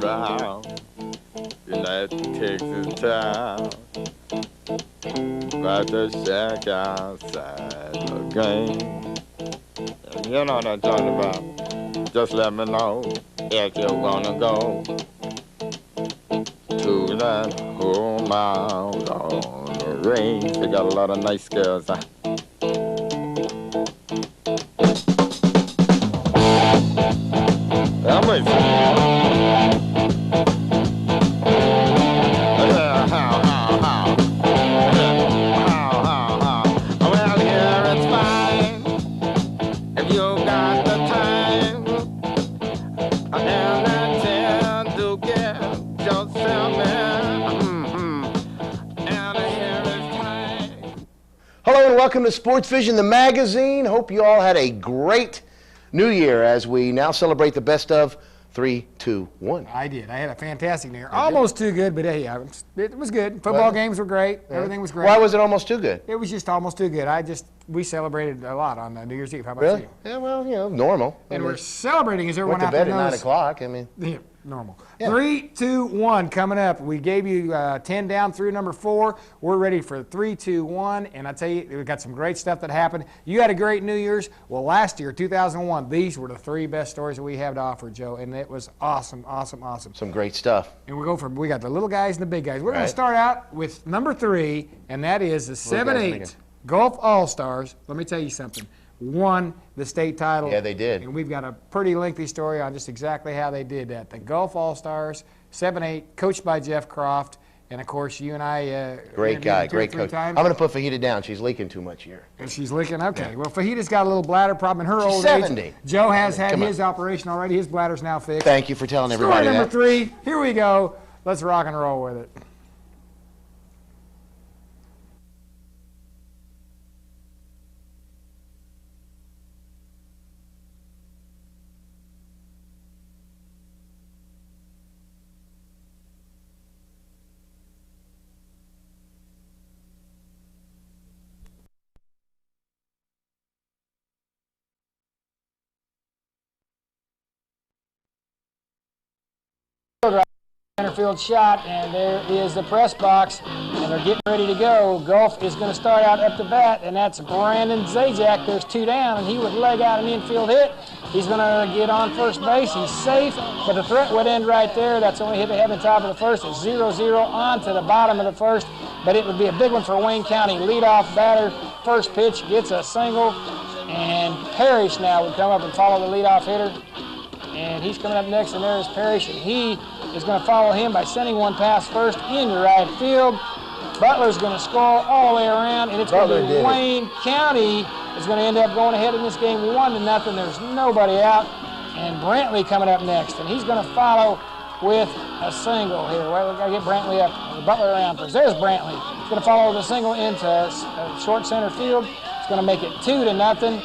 town, United Texas town, about to shack outside the game. You know what I'm talking about. Just let me know if you wanna go to that home out on the range. They got a lot of nice girls. I'm with Well, here it's fine if you got the time and the chance to get yourself in. And here it's time. Hello and welcome to SportsVision, the magazine. Hope you all had a great New Year as we now celebrate the best of 3, 2, 1. I did. I had a fantastic New Year. Almost too good, but hey, it was good. Football games were great. Yeah. Everything was great. Why was it almost too good? It was just almost too good. We celebrated a lot on New Year's Eve. How about Really? you? Yeah, well, normal. And we're celebrating as everyone went out to there bed at 9 knows. o'clock. I mean, Yeah, normal. Yeah. 3, 2, 1 coming up. We gave you 10 down through number 4. We're ready for 3, 2, 1. And I tell you, we've got some great stuff that happened. You had a great New Year's. Well, last year, 2001, these were the 3 best stories that we have to offer, Joe. And it was awesome, awesome, awesome. some great stuff. And we got the little guys and the big guys. We're going Right. to start out with number 3, and that is the Little guys and big 7-8 guys. Golf All-Stars. Let me tell you something. Won the state title. Yeah, they did. And we've got a pretty lengthy story on just exactly how they did that. The Golf All-Stars, 7-8, coached by Jeff Croft. And, of course, you and I Great guy, interviewed him 2 or great 3 coach. I'm times. going to put Fajita down. She's leaking too much here. And she's leaking. Okay. Well, Fajita's got a little bladder problem in her She's old 70. age. Joe has had Come on. his operation already. His bladder's now fixed. Thank you for telling Story everybody number that. 3. Here we go. Let's rock and roll with it. Center field shot, and there is the press box, and they're getting ready to go. Golf is going to start out up the bat, and that's Brandon Zajac. There's 2 down, and he would leg out an infield hit. He's going to get on first base. He's safe, but the threat would end right there. That's the only hit they have in the top of the first. It's 0-0 on to the bottom of the first, but it would be a big one for Wayne County. Leadoff batter, first pitch, gets a single, and Parrish now would come up and follow the leadoff hitter. And he's coming up next, and there's Parrish, and he is going to follow him by sending one past first into right field. Butler's going to score all the way around, and it's going to be Wayne County is going to end up going ahead in this game 1-0. There's nobody out, and Brantley coming up next, and he's going to follow with a single here. Well, we've got to get Brantley up, Butler around first. There's Brantley. He's going to follow the single into short center field. It's going to make it 2-0,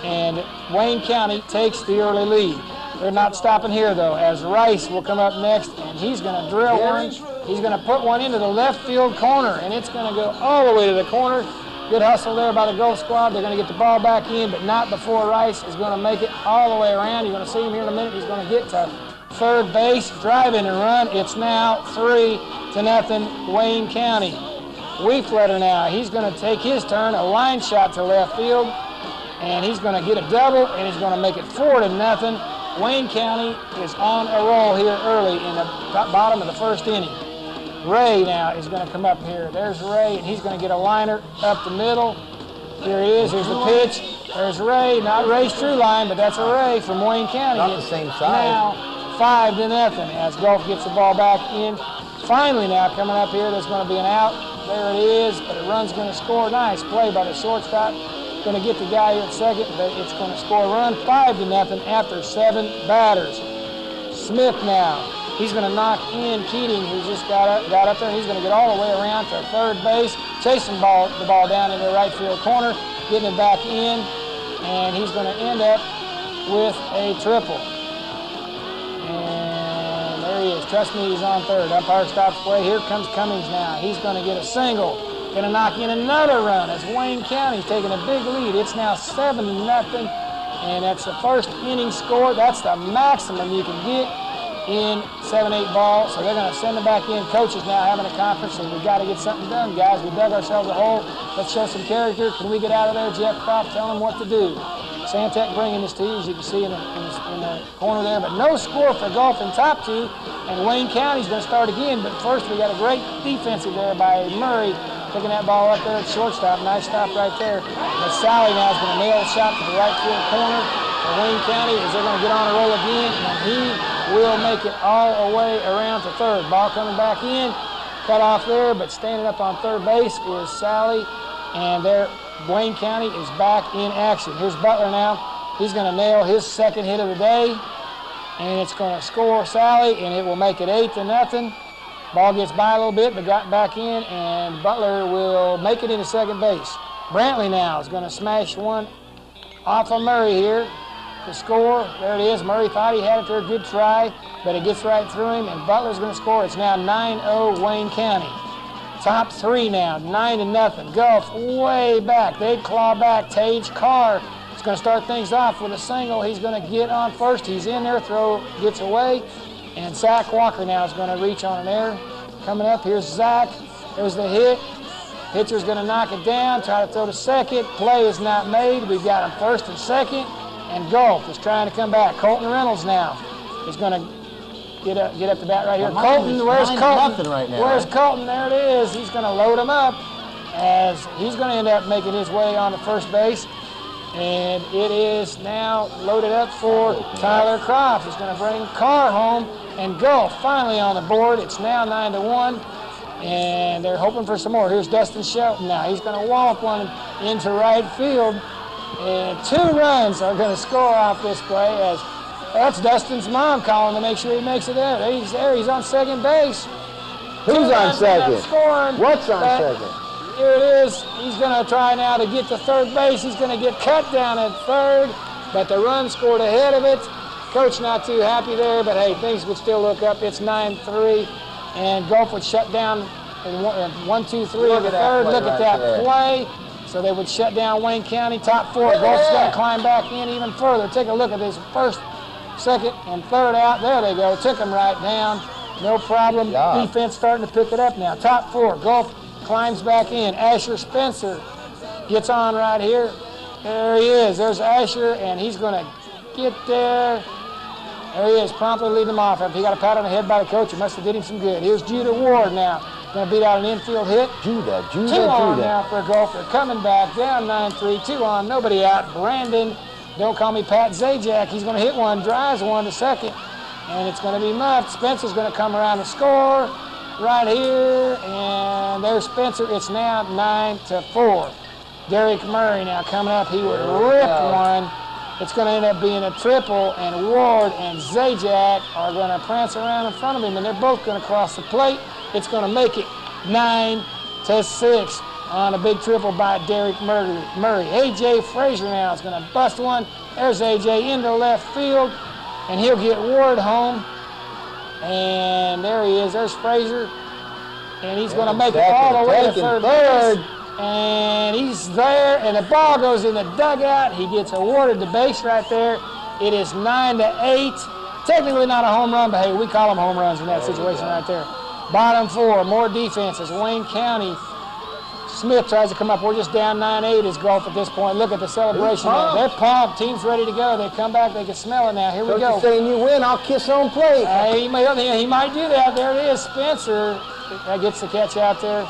and Wayne County takes the early lead. They're not stopping here, though, as Rice will come up next, and he's going to drill one. He's going to put one into the left field corner, and it's going to go all the way to the corner. Good hustle there by the Gulf squad. They're going to get the ball back in, but not before Rice is going to make it all the way around. You're going to see him here in a minute. He's going to get to third base, drive in and run. It's now 3-0 Wayne County. Weefletter now, he's going to take his turn, a line shot to left field, and he's going to get a double, and he's going to make it 4-0. Wayne County is on a roll here early in the bottom of the first inning. Ray now is going to come up here. There's Ray, and he's going to get a liner up the middle. Here he is. Here's the pitch. There's Ray. Not Ray's true line, but that's a Ray from Wayne County. Not the same side. Now 5-0 as Golf gets the ball back in. Finally now coming up here, there's going to be an out. There it is, but the run's going to score. Nice play by the shortstop. Going to get the guy here at second, but it's going to score a run 5-0 after 7 batters. Smith now, he's going to knock in Keating, who just got up there. He's going to get all the way around to third base, chasing the ball down in the right field corner, getting it back in, and he's going to end up with a triple. And there he is. Trust me, he's on third. Umpire stops play. Here comes Cummings now. He's going to get a single. Going to knock in another run as Wayne County's taking a big lead. It's now 7-0, and that's the first inning score. That's the maximum you can get. in 7-8 ball, so they're going to send them back in. Coaches now having a conference, so we've got to get something done, guys. We dug ourselves a hole. Let's show some character. Can we get out of there? Jeff Croft telling them what to do. Santec bringing this to you, as you can see in the corner there, but no score for Gulf in top two, and Wayne County's going to start again, but first we got a great defensive there by Murray, picking that ball up there at shortstop. Nice stop right there. But Sally now is going to nail a shot to the right field corner for Wayne County as they're going to get on a roll again, and he will make it all the way around to third. Ball coming back in, cut off there, but standing up on third base is Sally, and there Wayne County is back in action. Here's Butler now. He's going to nail his second hit of the day, and it's going to score Sally, and it will make it 8-0. Ball gets by a little bit, but got back in, and Butler will make it into second base. Brantley now is going to smash one off of Murray here to score. There it is. Murray thought he had it there. Good try, but it gets right through him, and Butler's going to score. It's now 9-0 Wayne County. Top three now, 9-0. Gulf way back. They claw back. Tage Carr is going to start things off with a single. He's going to get on first. He's in there. Throw gets away. And Zach Walker now is going to reach on an air. Coming up, here's Zach. There's the hit. Pitcher's going to knock it down. Try to throw to second. Play is not made. We've got him first and second. And Gulf is trying to come back. Colton Reynolds now is going to get up the bat right here. Colton, where's Colton? Right now, where's Colton? There it is. He's going to load him up as he's going to end up making his way on to first base. And it is now loaded up for Tyler Croft. He's going to bring Carr home, and Gulf finally on the board. It's now 9-1, and they're hoping for some more. Here's Dustin Shelton now. He's going to wallop one into right field, and 2 runs are going to score off this play as that's Dustin's mom calling to make sure he makes it there. He's there. He's on second base. Who's on second? Scoring. What's on second? Here it is. He's going to try now to get to third base. He's going to get cut down at third, but the run scored ahead of it. Coach not too happy there, but hey, things would still look up. It's 9-3, and Gulf would shut down 1, 2, 3 of the third. Look at that play. So they would shut down Wayne County. Top 4. Gulf's going to climb back in even further. Take a look at this first, second, and third out. There they go. Took them right down. No problem. Defense starting to pick it up now. Top 4. Gulf climbs back in. Asher Spencer gets on right here. There he is. There's Asher, and he's going to get there. There he is, promptly leading them off. He got a pat on the head by the coach. It must have did him some good. Here's Judah Ward now. Going to beat out an infield hit. Judah. 2 on now for Gulf. They're coming back down 9-3. 2 on. Nobody out. Brandon, don't call me Pat Zajac. He's going to hit one, drives one to second, and it's going to be muffed. Spencer's going to come around and score right here, and there's Spencer. It's now 9-4. Derek Murray now coming up. He would rip one. It's going to end up being a triple, and Ward and Zajac are going to prance around in front of him, and they're both going to cross the plate. It's going to make it 9-6 on a big triple by Derek Murray. A.J. Frazier now is going to bust one. There's A.J. into left field, and he'll get Ward home. And there he is. There's Frazier, and he's going to make it all the way to third base. And he's there, and the ball goes in the dugout. He gets awarded the base right there. It is 9-8. Technically not a home run, but hey, we call them home runs in that situation right there. Bottom 4, more defenses. Wayne County. Smith tries to come up. We're just down 9-8 as Gulf at this point. Look at the celebration there. They're pumped. Team's ready to go. They come back. They can smell it now. Here we go. Saying you win, I'll kiss home plate. He might do that. There it is. Spencer that gets the catch out there.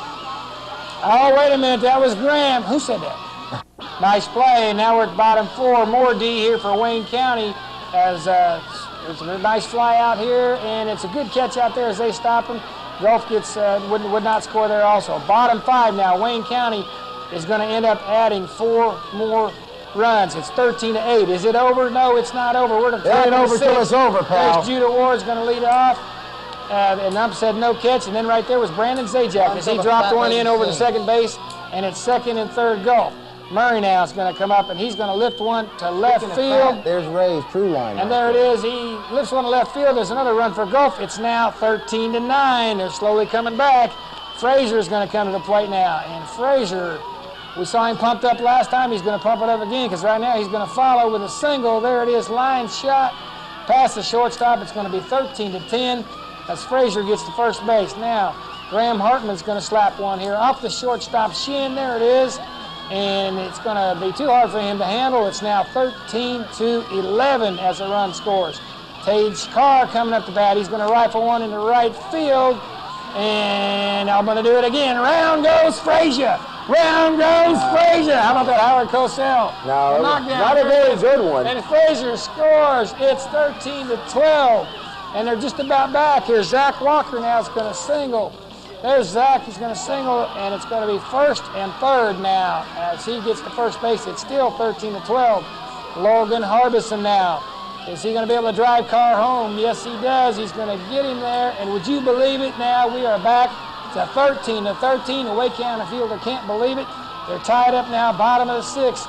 Oh, wait a minute. That was Graham. Who said that? Nice play. Now we're at bottom 4. More D here for Wayne County as there's a nice fly out here, and it's a good catch out there as they stop him. Gulf gets would not score there also. Bottom 5 now. Wayne County is going to end up adding 4 more runs. It's 13-8. Is it over? No, it's not over. We're at the top of the 6th. Till it's over, pal. There's Judah Ward's going to lead off. And Ump said no catch, and then right there was Brandon Zajac as he dropped one in over to second base, and it's second and third Gulf. Murray now is going to come up, and he's going to lift one to left field. There's Ray's true line. And there it is. He lifts one to left field. There's another run for Gulf. It's now 13-9. They're slowly coming back. Frazier's going to come to the plate now, and Frazier, we saw him pumped up last time. He's going to pump it up again because right now he's going to follow with a single. There it is, line shot past the shortstop. It's going to be 13-10 as Frazier gets to first base. Now, Graham Hartman's going to slap one here off the shortstop shin. There it is. And it's going to be too hard for him to handle. It's now 13-11 as the run scores. Tage Carr coming up the bat. He's going to rifle one into right field. And I'm going to do it again. Round goes Frazier. Round goes Frazier. How about that, Howard Cosell? No, not a very good one. And Frazier scores. It's 13-12. And they're just about back here. Zach Walker now is going to single. There's Zach. He's going to single, and it's going to be first and third now. As he gets to first base, it's still 13-12. Logan Harbison now. Is he going to be able to drive Carr home? Yes, he does. He's going to get him there. And would you believe it? Now we are back to 13-13. The Wake County fielder can't believe it. They're tied up now, bottom of the sixth.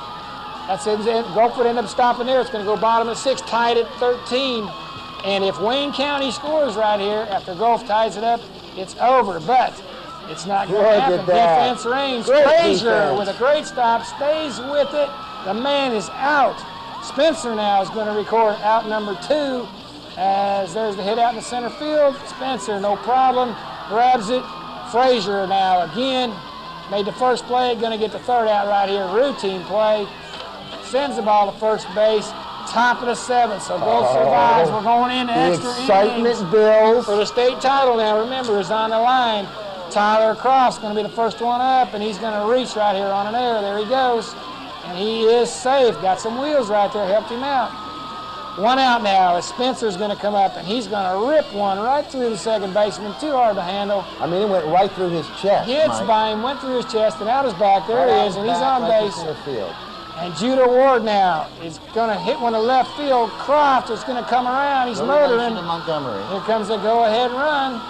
That's it. Gulf would end up stopping there. It's going to go bottom of the sixth, tied at 13. And if Wayne County scores right here after Gulf ties it up, it's over. But it's not going to happen. Defense reigns. Frazier with a great stop stays with it. The man is out. Spencer now is going to record out number 2 as there's the hit out in the center field. Spencer, no problem, grabs it. Frazier now again made the first play, going to get the third out right here. Routine play. Sends the ball to first base. Top of the 7th, so Gulf survives. We're going into extra innings builds for the state title now. Remember, is on the line. Tyler Cross going to be the first one up, and he's going to reach right here on an error. There he goes. And he is safe. Got some wheels right there, helped him out. One out now as Spencer's going to come up, and he's going to rip one right through the second baseman. Too hard to handle. I mean, it went right through his chest. Gets by him, went through his chest, and out his back. There he is, and he's on base. And Judah Ward now is going to hit one to left field. Croft is going to come around. He's motoring. Here comes a go-ahead run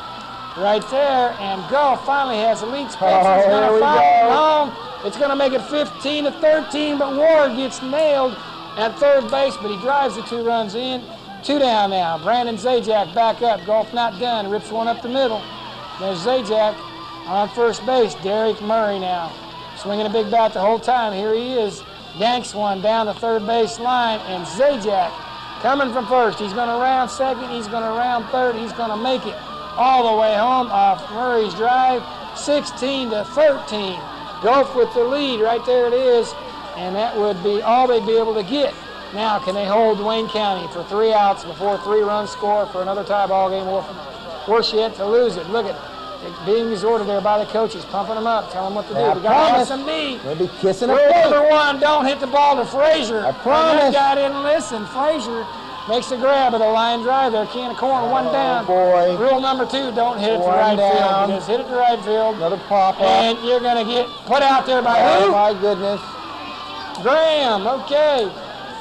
right there, and Gulf finally has the lead. Spencer's going to follow home. It's going to make it 15-13, but Ward gets nailed at third base, but he drives the 2 runs in. 2 down now. Brandon Zajac back up. Gulf not done. Rips one up the middle. There's Zajac on first base. Derek Murray now swinging a big bat the whole time. Here he is. Yanks one down the third base line, and Zajac coming from first. He's going to round second. He's going to round third. He's going to make it all the way home off Murray's drive. 16-13. Gulf with the lead. Right there it is. And that would be all they'd be able to get. Now, can they hold Wayne County for 3 outs before 3 runs score for another tie ball game? Worse yet, to lose it. Look at it. Being exhorted there by the coaches, pumping them up, telling them what to do. We got to have some D. We'll be kissing a Rule number 1, don't hit the ball to Frazier. I promise. And that guy didn't listen. Frazier makes a grab of the line drive there. Can of corn, 1 down. Boy. Rule number 2, don't hit it to right field. Just hit it to right field. Another pop-up. And you're going to get put out there by who? Oh, my goodness. Graham, okay.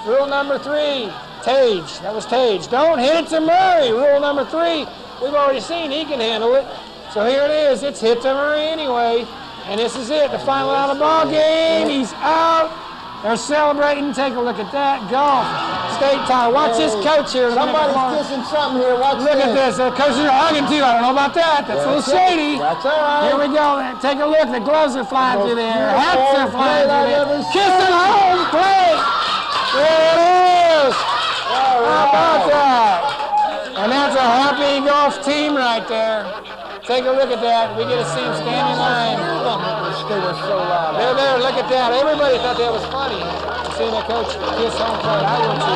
Rule number 3, Tage. That was Tage. Don't hit it to Murray. Rule number 3, we've already seen he can handle it. So here it is. It's hit to Murray anyway. And this is it. The final out of the ball game. He's out. They're celebrating. Take a look at that. Gulf state title. Watch this coach here. Somebody's kissing something here. Watch Look at this. The coaches are hugging too. I don't know about that. That's a little shady. That's all right. Here we go. Take a look. The gloves are flying through the air. Hats are flying through the air. Kissing home plate. There it is. How about that? And that's a happy Gulf team right there. Take a look at that. We get to see them stand in line. They were so loud. They're there. Look at that. Everybody thought that was funny. Seeing that coach kiss home plate. I would too.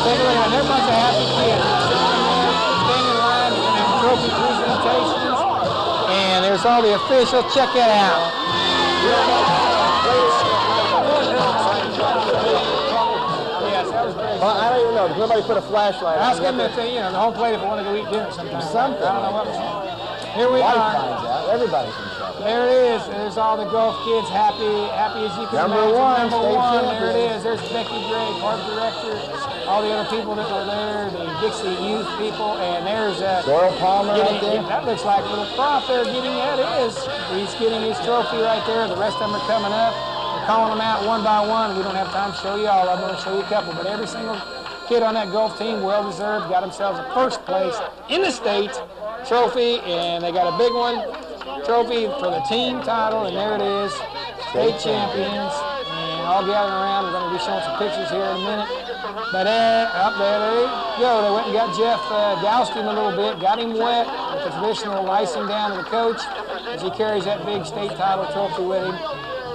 Take a look at that. They're a bunch of happy kids. Standing in line. We're going to have trophy presentations. And there's all the officials. Check that out. Yes, that was great. I don't even know. Nobody put a flashlight on. I was getting the thing, the home plate if I want to go eat dinner sometime. I don't know what was on. Here we are. Everybody's in trouble. There it is. There's all the Gulf kids happy as you can Number imagine. one, Number 1. champion. There it is. There's Becky Gray, park director, all the other people that were there, the Dixie youth people, and there's Doyle Palmer right there. That looks like a little prop there getting, that is. He's getting his trophy right there. The rest of them are coming up. We're calling them out one by one. We don't have time to show you all. I'm going to show you a couple, but every single kid on that Gulf team, well-deserved, got themselves a first place in the state trophy, and they got a big one, trophy for the team title, and there it is, state champions, and all gathering around. We're going to be showing some pictures here in a minute. But up there they go. They went and got Jeff, doused him a little bit, got him wet with the traditional icing down to the coach as he carries that big state title trophy with him.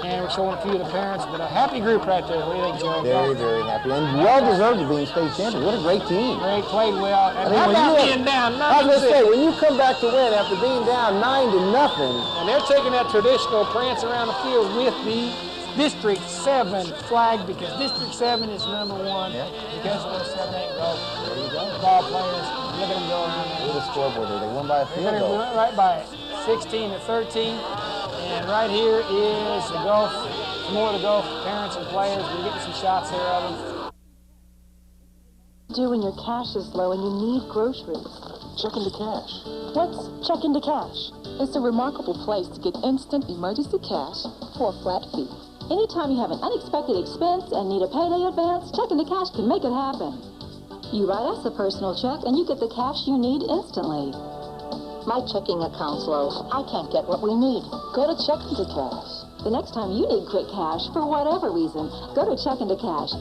And we're showing a few of the parents, but a happy group right there. What do you think, Joe? Very, very happy. And well-deserved of being state champion. What a great team. Great, played well. And how about being down 9-6? I was going to say, when you come back to win after being down 9-0. And they're taking that traditional prance around the field with the District 7 flag because District 7 is #1 because of those 7-8 goals. There you go. Ball players, look at them go around there. Look at the scoreboard there. They won by a field They goal. went right by it, 16-13. And right here is the golf, more of the golf parents and players. We're getting some shots here of them. Do when your cash is low and you need groceries? Check into cash. What's Check into Cash? It's a remarkable place to get instant emergency cash for a flat fee. Anytime you have an unexpected expense and need a payday advance, Check into Cash can make it happen. You write us a personal check and you get the cash you need instantly. My checking account's low. I can't get what we need. Go to Check into Cash. The next time you need quick cash, for whatever reason, go to Check into Cash.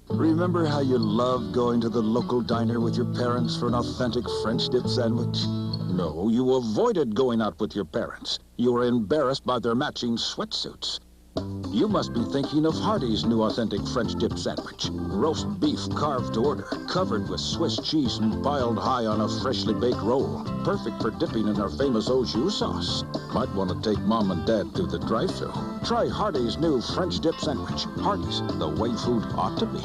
Remember how you loved going to the local diner with your parents for an authentic French dip sandwich? No, you avoided going out with your parents. You were embarrassed by their matching sweatsuits. You must be thinking of Hardee's new authentic French dip sandwich. Roast beef carved to order, covered with Swiss cheese and piled high on a freshly baked roll. Perfect for dipping in our famous au jus sauce. Might want to take Mom and Dad through the drive-thru. Try Hardee's new French dip sandwich. Hardee's, the way food ought to be.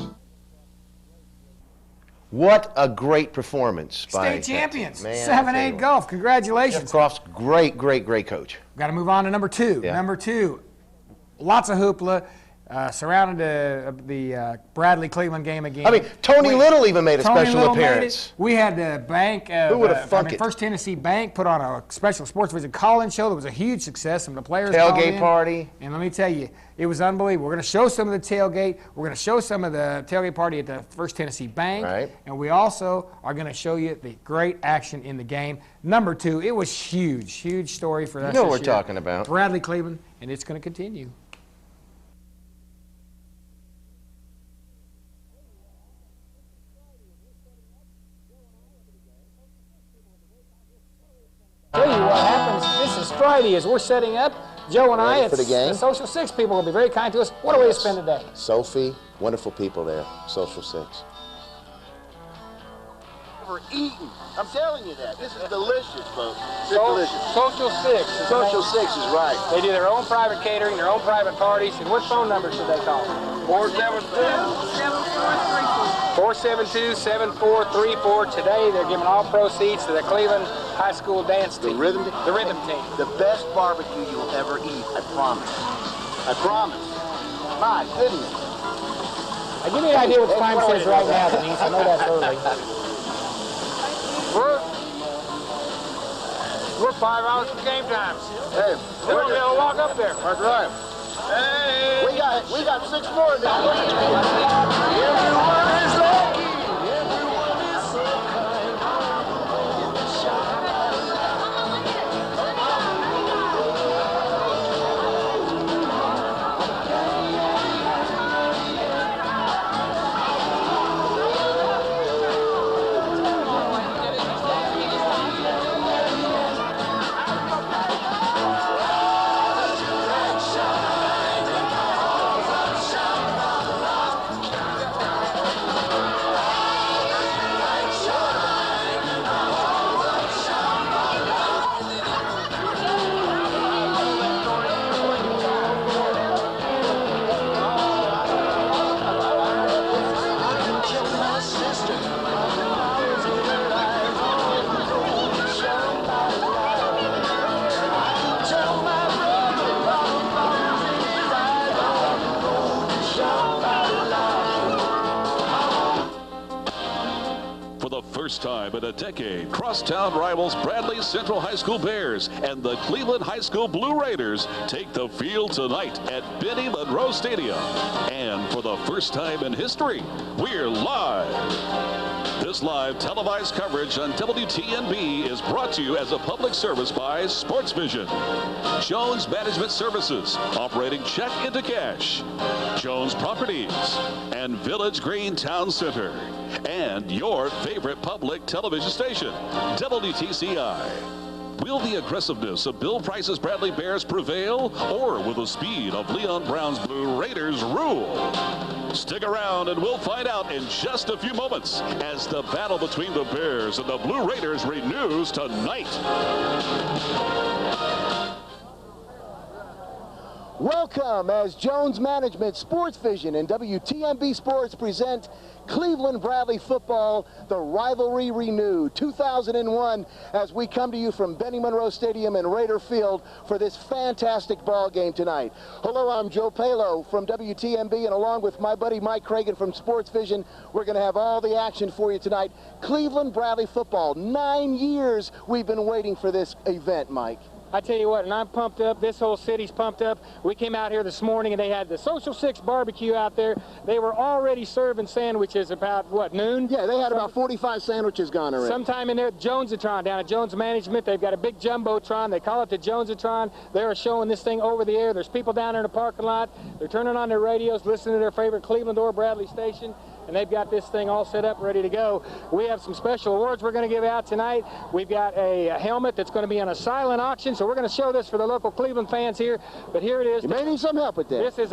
What a great performance by State champions, man, 7-8 golf. Congratulations. Jeff Croft's great, great, great coach. Got to move on to number 2. Yeah. Number 2, lots of hoopla. Surrounded the Bradley Cleveland game again. I mean, Tony Little even made a Tony special Little appearance. We had the bank. Who would have thunk it? First Tennessee Bank put on a special SportsVision call-in show that was a huge success. Some of the players called in. Tailgate party. And let me tell you, it was unbelievable. We're going to show some of the tailgate. We're going to show some of the tailgate party at the First Tennessee Bank. Right. And we also are going to show you the great action in the game. Number 2, it was huge, huge story for us. You know what this we're year. talking about. Bradley Cleveland, and it's going to continue. Tell you what happens, this is Friday as we're setting up. Joe and I, for the game? Social 6 people will be very kind to us. What a way to spend the day. Sophie, wonderful people there, Social 6. We're eating. I'm telling you that. This is delicious, folks. It's delicious. Social 6. Social 6 is right. They do their own private catering, their own private parties. And what phone number should they call? 472-7434. Today, they're giving all proceeds to the Cleveland High School dance team. The rhythm team. The best barbecue you'll ever eat, I promise. I promise. My goodness. Now, give me an idea what the time says right now, Denise. I know that's early. We're 5 hours from game time. Hey, We're going to be able to walk up there. that's right. Hey. We got 6 more now. Everyone is lucky. Everyone is so kind. For the first time in a decade, crosstown rivals Bradley Central High School Bears and the Cleveland High School Blue Raiders take the field tonight at Benny Monroe Stadium. And for the first time in history, we're live. This live televised coverage on WTNB is brought to you as a public service by SportsVision, Jones Management Services, operating check into cash, Jones Properties, and Village Green Town Center, and your favorite public television station, WTCI. Will the aggressiveness of Bill Price's Bradley Bears prevail, or will the speed of Leon Brown's Blue Raiders rule? Stick around and we'll find out in just a few moments as the battle between the Bears and the Blue Raiders renews tonight. Welcome as Jones Management, SportsVision, and WTNB Sports present Cleveland Bradley football, the rivalry renewed. 2001 as we come to you from Benny Monroe Stadium and Raider Field for this fantastic ball game tonight. Hello, I'm Joe Palo from WTNB, and along with my buddy Mike Cragen from SportsVision, we're going to have all the action for you tonight. Cleveland Bradley football. 9 years we've been waiting for this event, Mike. I tell you what, and I'm pumped up. This whole city's pumped up. We came out here this morning, and they had the Social Six barbecue out there. They were already serving sandwiches about, what, noon? Yeah, they had about 45 sandwiches gone already. Sometime in there, Jonesatron down at Jones Management. They've got a big jumbotron. They call it the Jonesatron. They are showing this thing over the air. There's people down there in the parking lot. They're turning on their radios, listening to their favorite Cleveland or Bradley station. And they've got this thing all set up, ready to go. We have some special awards we're going to give out tonight. We've got a helmet that's going to be on a silent auction, so we're going to show this for the local Cleveland fans here. But here it is. You may need some help with this. This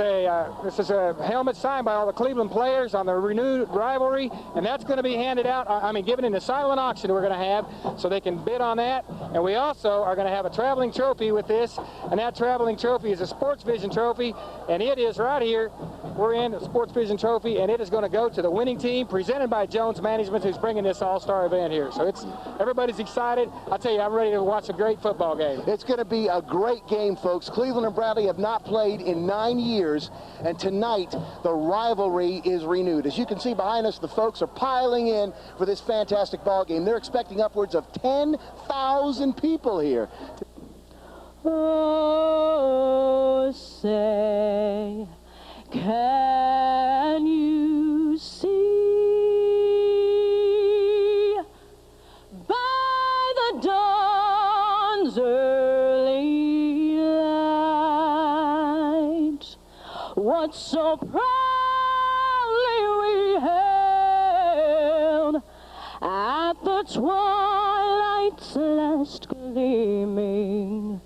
is a helmet signed by all the Cleveland players on the renewed rivalry, and that's going to be handed out. Given in the silent auction we're going to have, so they can bid on that. And we also are going to have a traveling trophy with this, and that traveling trophy is a SportsVision trophy, and it is right here. We're in a SportsVision trophy, and it is going to go to the winning team, presented by Jones Management, who's bringing this all-star event here. So everybody's excited. I'll tell you, I'm ready to watch a great football game. It's going to be a great game, folks. Cleveland and Bradley have not played in 9 years, and tonight the rivalry is renewed. As you can see behind us, the folks are piling in for this fantastic ball game. They're expecting upwards of 10,000 people here. Oh, say, can you see by the dawn's early light what so proudly we hailed at the twilight's last gleaming,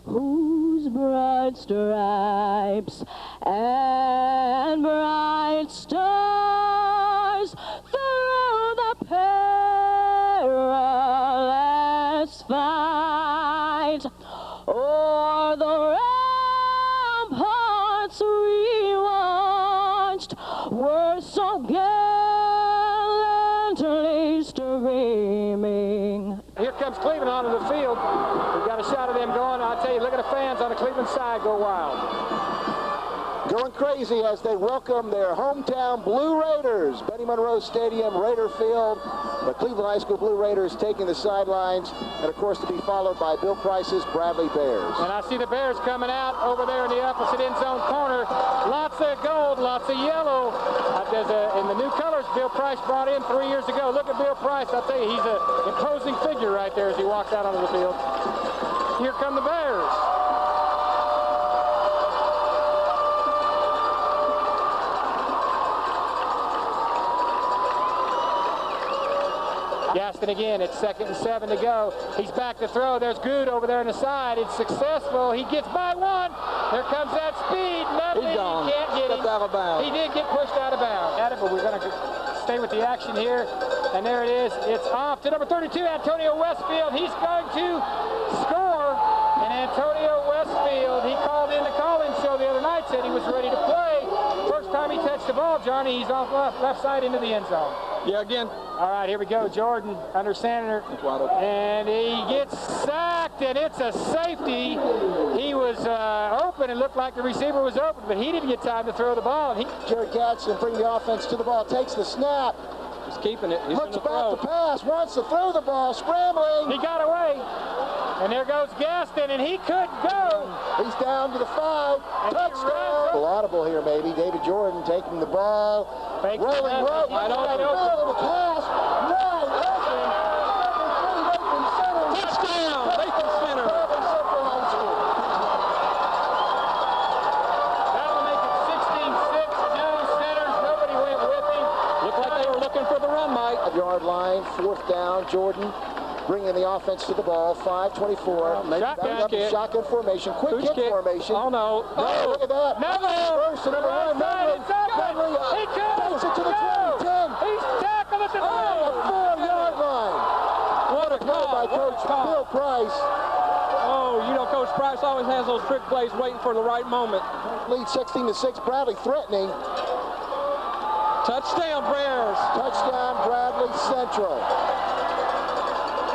whose broad stripes and bright stars through the perilous fight o'er the ramparts we watched were so gallantly streaming. Here comes Cleveland onto the field. We've got a shot of them going. I'll tell you, look at the fans on the Cleveland side go wild. Going crazy as they welcome their hometown Blue Raiders. Benny Monroe Stadium, Raider Field. The Cleveland High School Blue Raiders taking the sidelines. And, of course, to be followed by Bill Price's Bradley Bears. And I see the Bears coming out over there in the opposite end zone corner. Lots of gold, lots of yellow. In the new colors Bill Price brought in 3 years ago. Look at Bill Price. I'll tell you, he's an imposing figure right there as he walks out onto the field. Here come the Bears. Gaston again. It's 2nd and 7 to go. He's back to throw. There's Good over there on the side. It's successful. He gets by one. There comes that speed. Nothing. He can't get him. Out of bounds. He did get pushed out of bounds. But we're going to stay with the action here. And there it is. It's off to number 32, Antonio Westfield. He's going to score. And Antonio Westfield, he called in the call-in show the other night, said he was ready to play. First time he touched the ball, Johnny, he's off left side into the end zone. Yeah, again. All right, here we go. Jordan under center. And he gets sacked, and it's a safety. He was open. It looked like the receiver was open, but he didn't get time to throw the ball. Jared Gadsden bring the offense to the ball, takes the snap. He's keeping it. He's looks about to pass, wants to throw the ball, scrambling. He got away. And there goes Gaston, and he could go. He's down to the 5. Touchdown. Audible here, maybe. David Jordan taking the ball. Fakes rolling it. rope. Wide open. The pass. Wide open. Touchdown, Nathan Center. Central High School. That'll make it 16-6. No centers. Nobody went with him. Looked like they were looking for the run, Mike. 5-yard line, 4th down. Jordan bringing the offense to the ball. 5:24. Shotgun formation. Quick Hooch kick kick. formation. Oh, no. Oh, look at that. First and number 1. Nunley He takes it to the 20, 10. He's tackled at the 4-yard line. What a Call by Coach Bill Price. Oh, you know, Coach Price always has those trick plays waiting for the right moment. Lead 16-6. Bradley threatening. Touchdown, Bears. Touchdown, Bradley Central.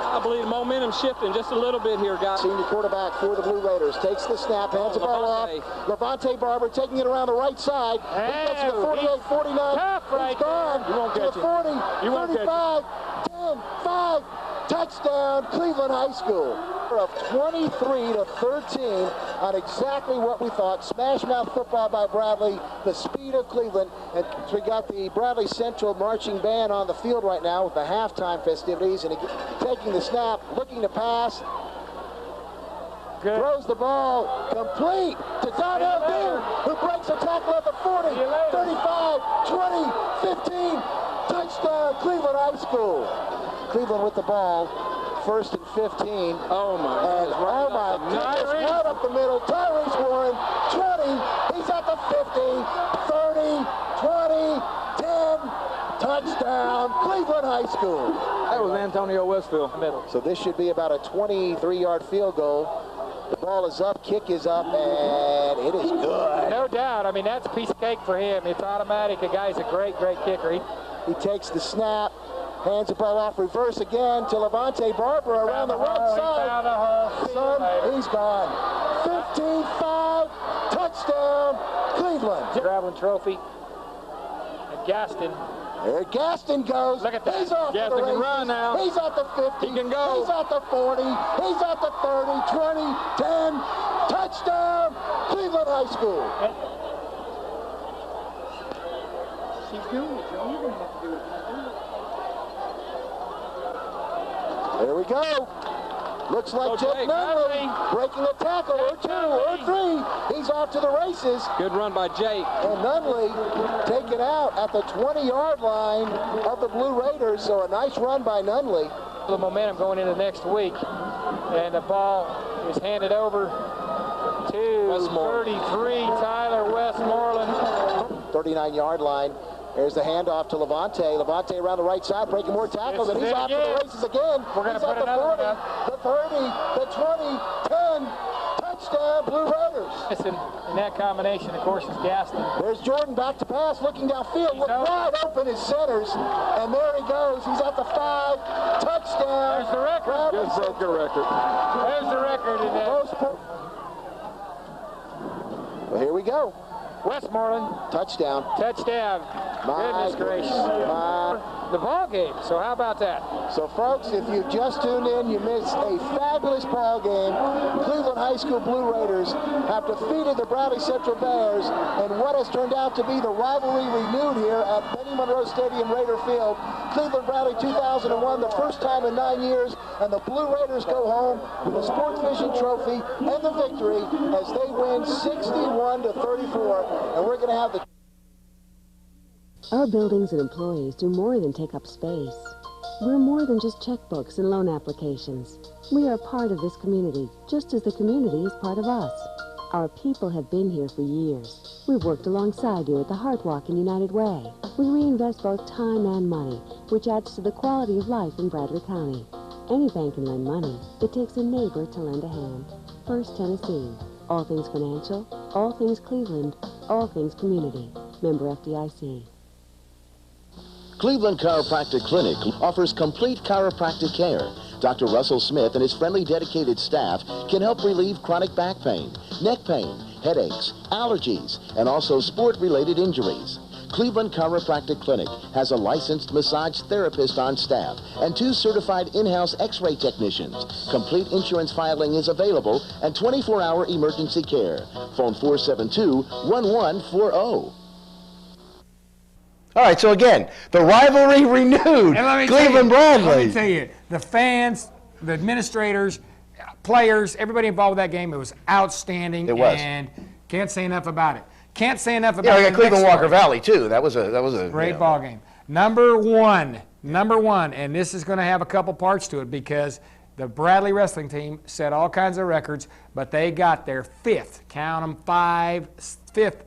I believe the momentum shifting just a little bit here, guys. Senior quarterback for the Blue Raiders takes the snap, hands the ball off. Levante Barber taking it around the right side. He gets to the 48, 49. He's gone. You won't to catch the 40, You won't 35, 10, 5. Touchdown, Cleveland High School. Of 23-13 on exactly what we thought. Smash mouth football by Bradley, the speed of Cleveland. And we got the Bradley Central marching band on the field right now with the halftime festivities. And taking the snap, looking to pass. Good. Throws the ball complete to Donnell Deere, who breaks a tackle at the 40, 35, 20, 15. Touchdown, Cleveland High School. Cleveland with the ball. 1st and 15. Oh, my. And oh, my goodness, right up the middle. Tyrese Warren, 20. He's at the 50, 30, 20, 10. Touchdown, Cleveland High School. That was Antonio Westfield. So this should be about a 23-yard field goal. The ball is up, kick is up, and it is good. No doubt. I mean, that's a piece of cake for him. It's automatic. The guy's a great, great kicker. He takes the snap, hands the ball off, reverse again to Levante Barber around the right side. He's gone. 15-5, touchdown, Cleveland. Traveling trophy. And Gaston. There Gaston goes. Look at that. He's off Gaston the can races. run now. He's at the 50. He can go. He's at the 40. He's at the 30, 20, 10. Touchdown, Cleveland High School. She's doing it, Joe. You're going to have to do it. There we go. Looks like Jake Nunley breaking a tackle or 2 or 3. He's off to the races. Good run by Jake. And Nunley taken out at the 20-yard line of the Blue Raiders. So a nice run by Nunley. The momentum going into next week. And the ball is handed over to 33, Tyler Westmoreland. 39-yard line. There's the handoff to Levante. Levante around the right side, breaking more tackles, and he's off to the races again. We're going to put another one up. The 30, the 20, 10. Touchdown, Blue Raiders. In that combination, of course, is Gaston. There's Jordan back to pass, looking downfield. Wide open is centers, and there he goes. He's at the 5. Touchdown. There's the record. Just broke the record. There's the record in that. Well, here we go. Westmoreland. Touchdown. Touchdown. Goodness gracious. The ball game. So how about that? So, folks, if you just tuned in, you missed a fabulous ball game. Cleveland High School Blue Raiders have defeated the Bradley Central Bears in what has turned out to be the rivalry renewed here at Benny Monroe Stadium, Raider Field. Cleveland Bradley 2001, the first time in 9 years, and the Blue Raiders go home with the SportsVision trophy and the victory as they win 61-34, and we're going to have the... Our buildings and employees do more than take up space. We're more than just checkbooks and loan applications. We are part of this community, just as the community is part of us. Our people have been here for years. We've worked alongside you at the Heart Walk and United Way. We reinvest both time and money, which adds to the quality of life in Bradley County. Any bank can lend money. It takes a neighbor to lend a hand. First Tennessee. All things financial, all things Cleveland, all things community. Member FDIC. Cleveland Chiropractic Clinic offers complete chiropractic care. Dr. Russell Smith and his friendly, dedicated staff can help relieve chronic back pain, neck pain, headaches, allergies, and also sport-related injuries. Cleveland Chiropractic Clinic has a licensed massage therapist on staff and 2 certified in-house x-ray technicians. Complete insurance filing is available and 24-hour emergency care. Phone 472-1140. All right, so again, the rivalry renewed. Cleveland-Bradley. Let me tell you, the fans, the administrators, players, everybody involved with that game, it was outstanding. It was. And can't say enough about it. Can't say enough about it. Yeah, we got Cleveland-Walker Valley, too. That was a great ball game. Number one, and this is going to have a couple parts to it because the Bradley wrestling team set all kinds of records, but they got their fifth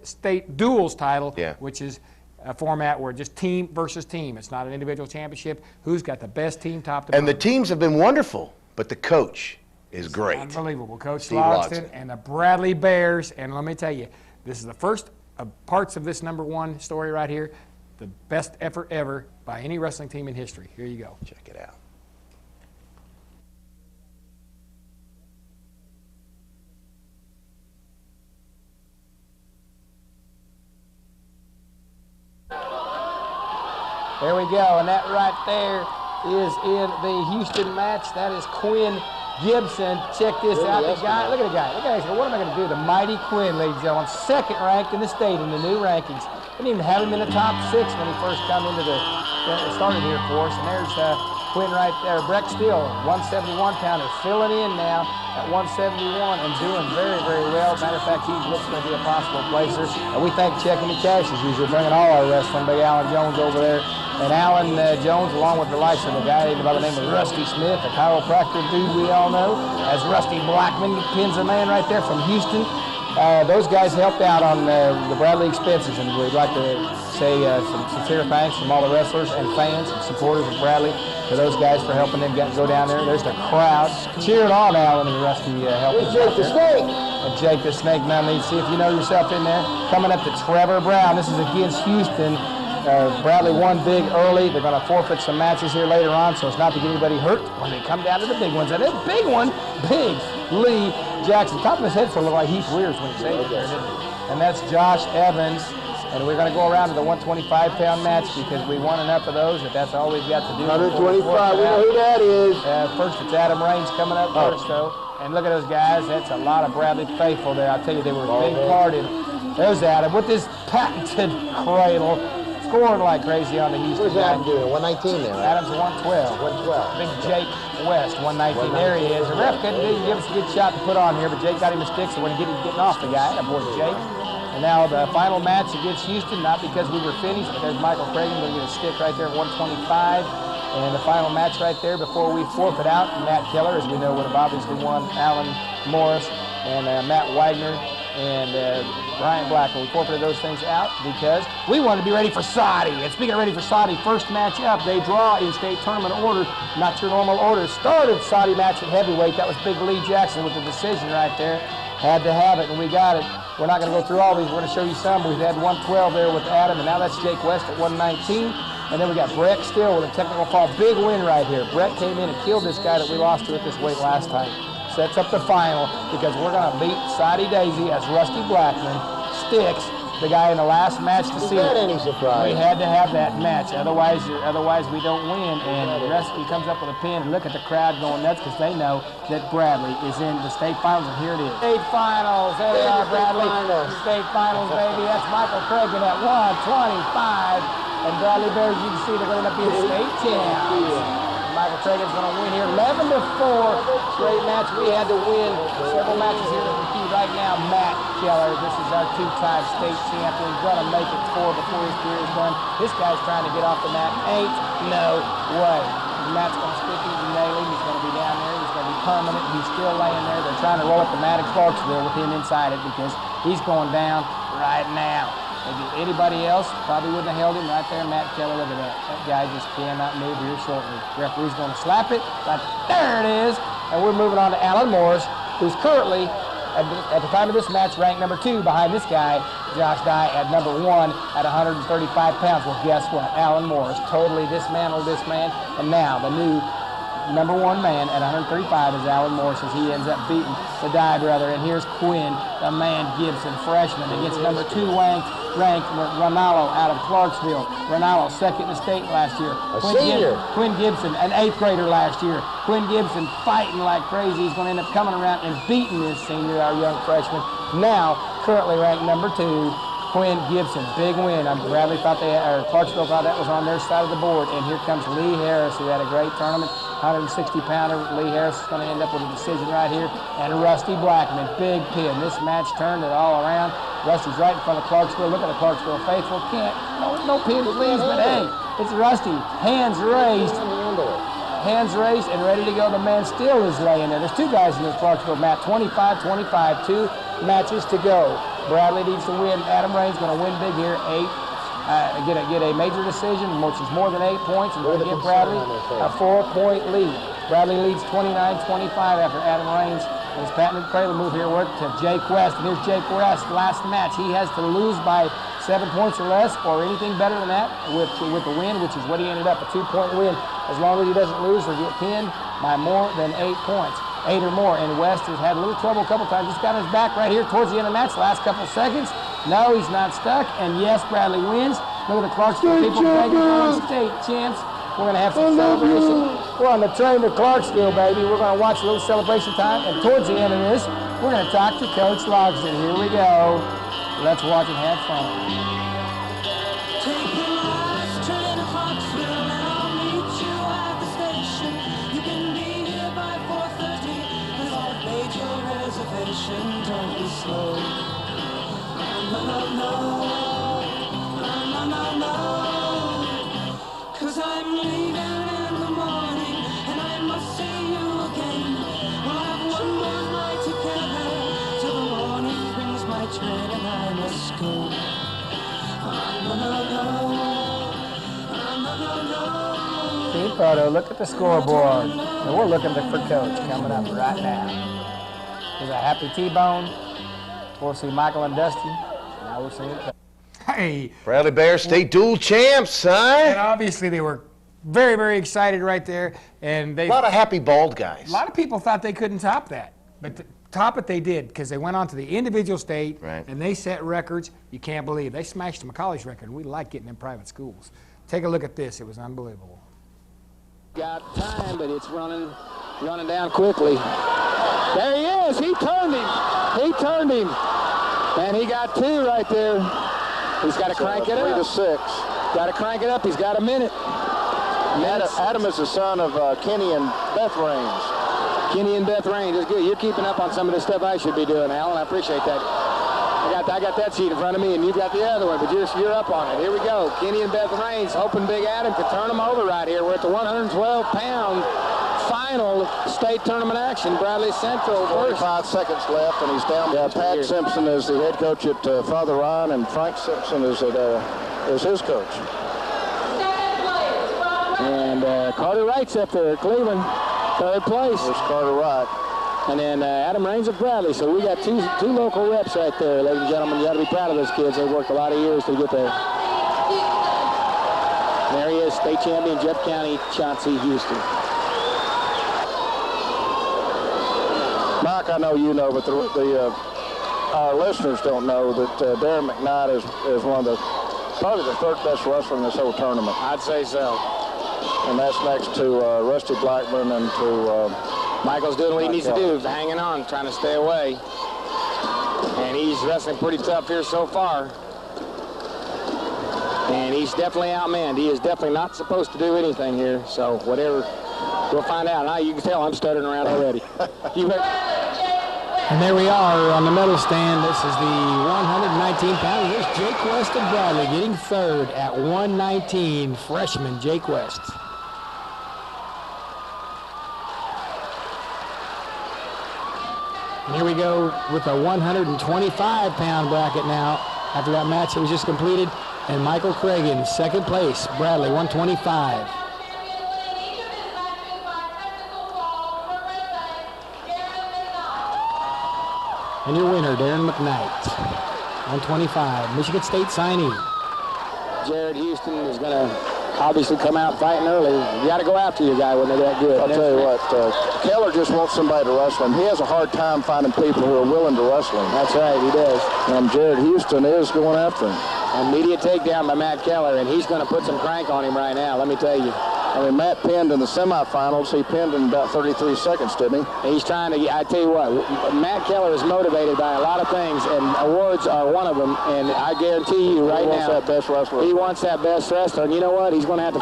state duels title, which is a format where just team versus team. It's not an individual championship. Who's got the best team top to bottom? And the teams have been wonderful, but the coach is great. Unbelievable. Coach Logston and the Bradley Bears. And let me tell you, this is the first of parts of this number one story right here. The best effort ever by any wrestling team in history. Here you go. Check it out. There we go, and that right there is in the Houston match. That is Quinn Gibson. Check this out. Look at the guy. Look at him. What am I going to do? The mighty Quinn, ladies and gentlemen, second ranked in the state in the new rankings. Didn't even have him in the top 6 when he first come into started here for us. And there's Quinn right there. Breck Steele, 171-pounder, filling in now at 171 and doing very, very well. Matter of fact, he looks going to be a possible placer. And we thank Checking the Cash as usual, bringing all our wrestling. Big Alan Jones over there. And Alan Jones, along with the likes of a guy by the name of Rusty Smith, a chiropractor dude we all know, as Rusty Blackman pins a man right there from Houston. Those guys helped out on the Bradley expenses, and we'd like to say some sincere thanks from all the wrestlers and fans and supporters of Bradley to those guys for helping them go down there. There's the crowd cheering on Alan and Rusty helping. Jake the Snake. And Jake the Snake. Now, need to see if you know yourself in there. Coming up to Trevor Brown. This is against Houston. Bradley won big early. They're going to forfeit some matches here later on, so it's not to get anybody hurt when they come down to the big ones. And this big one, Big Lee Jackson. Top of his head for a little like Heath Weir's when he said it there, didn't he? And that's Josh Evans. And we're going to go around to the 125-pound match because we won enough of those that that's all we've got to do. 125, we know who that is. First, it's Adam Raines coming up first, though. And look at those guys. That's a lot of Bradley faithful there. I'll tell you, they were big parted. There's Adam with his patented cradle. Scoring like crazy on the Houston. Where's Adam doing? 119 there, right? Adam's 112. 112. Big Jake West, 119. There he is. The ref couldn't give us a good shot to put on here, but Jake got him a stick, so when he getting off the guy, that boy Jake. And now the final match against Houston, not because we were finished, but there's Michael Cragen going to get a stick right there at 125. And the final match right there before we forfeit out, Matt Keller, as we know, would have obviously won Alan Morris and Matt Wagner and Brian Blackman. We forfeited those things out because we wanted to be ready for Saudi. And speaking of ready for Saudi, first match up, they draw in state tournament order, not your normal order. Started Saudi match at heavyweight. That was Big Lee Jackson with the decision right there. Had to have it, and we got it. We're not going to go through all these. We're going to show you some. We've had 112 there with Adam, and now that's Jake West at 119. And then we got Breck Still with a technical fall. Big win right here. Breck came in and killed this guy that we lost to at this weight last time. Sets up the final because we're going to beat Saudi Daisy as Rusty Blackman sticks the guy in the last match to see it. Any surprise? We had to have that match. Otherwise we don't win. And Rusty comes up with a pin. And look at the crowd going nuts because they know that Bradley is in the state finals, and here it is. State finals. There they are, Bradley. State finals, baby. That's Michael Cragen at 125. And Bradley Bears, you can see they're going to be state champs. Michael Cragen's going to win here 11-4. Great match. We had to win several matches here to compete. Right now, Matt Keller, this is our two-time state champion. Going to make it 4 before his career is done. This guy's trying to get off the mat. Ain't no way. Matt's going to stick him and nail him. He's going to be down there. He's going to be permanent. He's still laying there. They're trying to roll up the mat at Clarksville with him inside it because he's going down right now. Anybody else probably wouldn't have held him right there. Matt Keller, look at that. That guy just cannot move here shortly. Referee's going to slap it. Right there it is. And we're moving on to Alan Morris, who's currently, at the time of this match, ranked number 2 behind this guy, Josh Dye, at number 1 at 135 pounds. Well, guess what? Alan Morris totally dismantled this man. And now the new number 1 man at 135 is Alan Morris as he ends up beating the Dye brother. And here's Quinn, the man Gibson, freshman, against number 2 ranked Ronaldo out of Clarksville. Ronaldo, second in the state last year. Quinn Gibson, an 8th grader last year. Quinn Gibson fighting like crazy. He's going to end up coming around and beating this senior, our young freshman. Now, currently ranked number 2 Quinn Gibson, big win. Bradley thought Clarksville thought that was on their side of the board. And here comes Lee Harris, who had a great tournament. 160-pounder. Lee Harris is going to end up with a decision right here. And Rusty Blackman, big pin. This match turned it all around. Rusty's right in front of Clarksville. Look at the Clarksville faithful. No pin, please, but hey, it's Rusty. Hands raised. Hands raised and ready to go. The man still is laying there. There's two guys in this Clarksville match. 25-25, 2 matches to go. Bradley needs to win. Adam Rain's going to win big here. Get a major decision, which is more than 8 points, and going to give Bradley a 4-point lead. Bradley leads 29-25 after Adam Rains. And his patented cradle move here worked to Jake West. And here's Jake West. Last match, he has to lose by 7 points or less, or anything better than that with the win, which is what he ended up, a 2-point win. As long as he doesn't lose or get pinned by more than 8 points. 8 or more, and West has had a little trouble a couple times. Just got his back right here towards the end of the match, last couple seconds. No, he's not stuck, and yes, Bradley wins. Look at the Clarksville people begging for state champs. We're going to have some celebration. We're on the train to Clarksville, baby. We're going to watch a little celebration time, and towards the end of this, we're going to talk to Coach Logsdon. Here we go. Let's watch and have fun. Take the last train to Clarksville, and I'll meet you at the station. You can be here by 4:30, because I've made your reservation. Don't be slow. No, 'cause I'm leaving in the morning, and I must see you again. We'll have one more night together, till the morning brings my train, and I must go. Team photo, look at the scoreboard. And we're looking for Coach coming up right now. There's a happy T-Bone. We'll see Michael and Dusty. Now we're seeing Coach. Hey. Bradley Bears state dual champs, huh? And obviously they were very, very excited right there. And a lot of happy bald guys. A lot of people thought they couldn't top that. But top it they did, because they went on to the individual state, and they set records you can't believe. They smashed the McCauley's record, and we like getting in private schools. Take a look at this. It was unbelievable. Got time, but it's running down quickly. There he is. He turned him. He turned him. And he got 2 right there. He's got to crank it up. 3 to 6. Got to crank it up. He's got a minute. Adam is the son of Kenny and Beth Rains. Kenny and Beth Rains. That's good. You're keeping up on some of the stuff I should be doing, Alan. I appreciate that. I got that sheet in front of me, and you got the other one, but you're up on it. Here we go. Kenny and Beth Rains hoping Big Adam could turn them over right here. We're at the 112-pound final state tournament action. Bradley Central first. 45 seconds left, and he's down. Yeah, Pat Simpson is the head coach at Father Ryan, and Frank Simpson is his coach. And Carter Wright's up there at Cleveland, 3rd place. There's Carter Wright. And then Adam Rains of Bradley. So we got two local reps right there, ladies and gentlemen. You got to be proud of those kids. They've worked a lot of years to get there. There he is, state champion, Jeff County, Chauncey, Houston. Mike, I know you know, but our listeners don't know that Darren McKnight is probably the 3rd best wrestler in this whole tournament. I'd say so. And that's next to Rusty Blackman and to Michael's doing what he needs to do, hanging on, trying to stay away. And he's wrestling pretty tough here so far. And he's definitely outmanned. He is definitely not supposed to do anything here. So whatever, we'll find out. Now you can tell I'm stuttering around already. And there we are on the medal stand. This is the 119-pounder. Here's Jake West of Bradley getting 3rd at 119, freshman Jake West. And here we go with a 125-pound bracket now after that match that was just completed. And Michael Cragen, 2nd place. Bradley, 125. And your winner, Darren McKnight, 125. Michigan State signee. Jared Houston is going to obviously come out fighting early. You got to go after your guy when they're that good. I'll tell you what, Keller just wants somebody to wrestle him. He has a hard time finding people who are willing to wrestle him. That's right, he does. And Jared Houston is going after him. Immediate takedown by Matt Keller, and he's going to put some crank on him right now, let me tell you. I mean, Matt pinned in the semifinals. He pinned in about 33 seconds, didn't he? He's trying to, I tell you what, Matt Keller is motivated by a lot of things, and awards are one of them, and I guarantee you right now, he wants that best wrestler. He wants that best wrestler, and you know what? He's going to have to...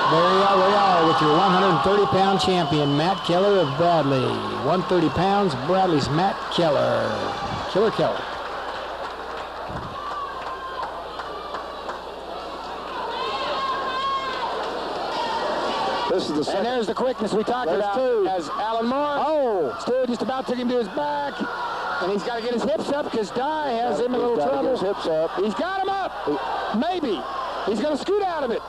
There we are with your 130-pound champion, Matt Keller of Bradley. 130 pounds, Bradley's Matt Keller. Killer Keller. This is the second. And there's the quickness we talked about as Alan Moore. Stu just about took him to his back. And he's got to get his hips up because Dye has him in a little trouble. Get his hips up. He's got him up. Maybe. He's going to scoot out of it.